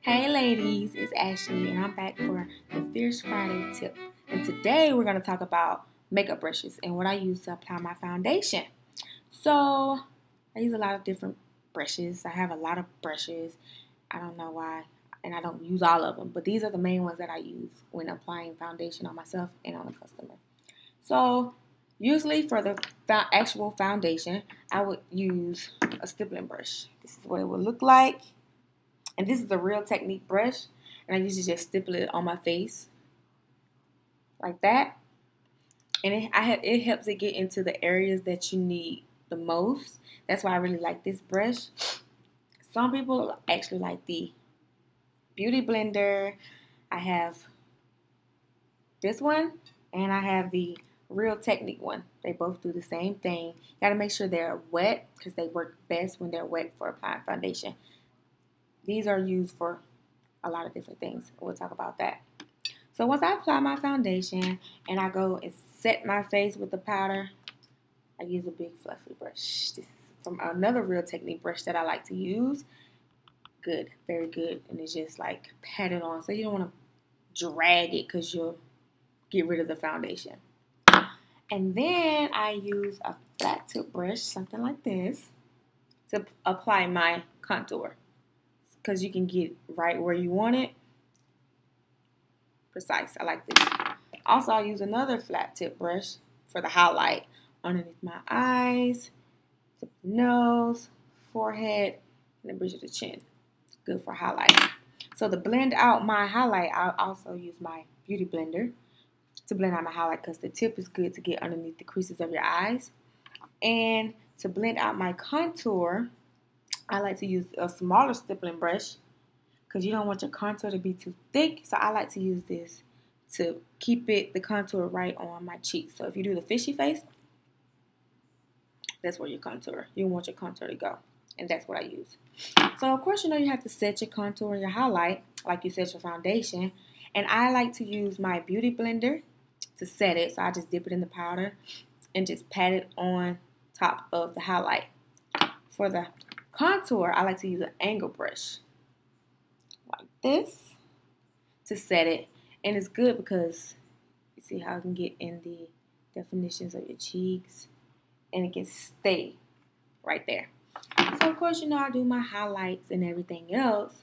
Hey ladies, it's Ashley and I'm back for the Fierce Friday tip. And today we're going to talk about makeup brushes and what I use to apply my foundation. So I use a lot of different brushes. I have a lot of brushes. I don't know why, and I don't use all of them, but these are the main ones that I use when applying foundation on myself and on a customer. So usually for the actual foundation, I would use a stippling brush. This is what it would look like. And this is a Real Technique brush, and I usually just stipple it on my face like that. And it helps it get into the areas that you need the most. That's why I really like this brush. Some people actually like the Beauty Blender. I have this one, and I have the Real Technique one. They both do the same thing. You gotta make sure they're wet because they work best when they're wet for applying foundation. These are used for a lot of different things. We'll talk about that. So once I apply my foundation and I go and set my face with the powder, I use a big fluffy brush. This is from another Real Technique brush that I like to use. Good, very good. And it's just like pat it on. So you don't want to drag it because you'll get rid of the foundation. And then I use a flat tip brush, something like this, to apply my contour. Because you can get right where you want it. Precise. I like this. Also, I use another flat tip brush for the highlight underneath my eyes, tip of the nose, forehead, and the bridge of the chin. Good for highlighting. So to blend out my highlight, I'll also use my Beauty Blender to blend out my highlight because the tip is good to get underneath the creases of your eyes. And to blend out my contour, I like to use a smaller stippling brush because you don't want your contour to be too thick. So I like to use this to keep the contour right on my cheeks. So if you do the fishy face, that's where your contour. You want your contour to go. And that's what I use. So of course, you have to set your contour and your highlight like you set your foundation. And I like to use my Beauty Blender to set it. So I just dip it in the powder and just pat it on top of the highlight. For the contour, I like to use an angle brush like this to set it. And it's good because you see how it can get in the definitions of your cheeks and it can stay right there. So of course, I do my highlights and everything else.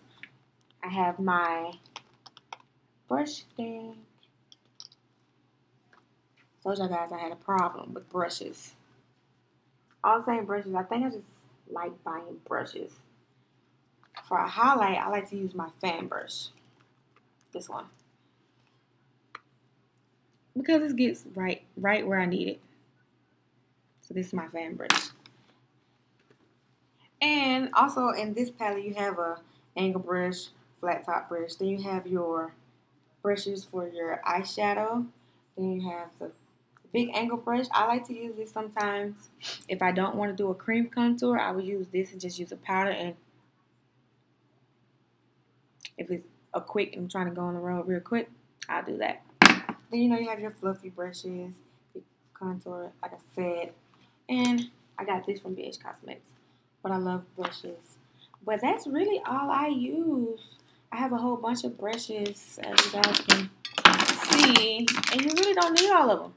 I have my brush thing. Told y'all guys I had a problem with brushes. All the same brushes. I think I just like buying brushes. For a highlight, I like to use my fan brush. This one. Because it gets right where I need it. So this is my fan brush. And also in this palette, you have a angle brush, flat top brush. Then you have your brushes for your eyeshadow. Then you have the big angle brush. I like to use this sometimes. If I don't want to do a cream contour, I will use this and just use a powder. And if it's a quick and I'm trying to go on the road real quick, I'll do that. Then you have your fluffy brushes, big contour, like I said. And I got this from BH Cosmetics. But I love brushes. But that's really all I use. I have a whole bunch of brushes, as you guys can see. And you really don't need all of them.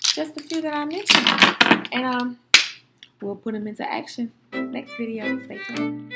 Just a few that I mentioned. And we'll put them into action next video. Stay tuned.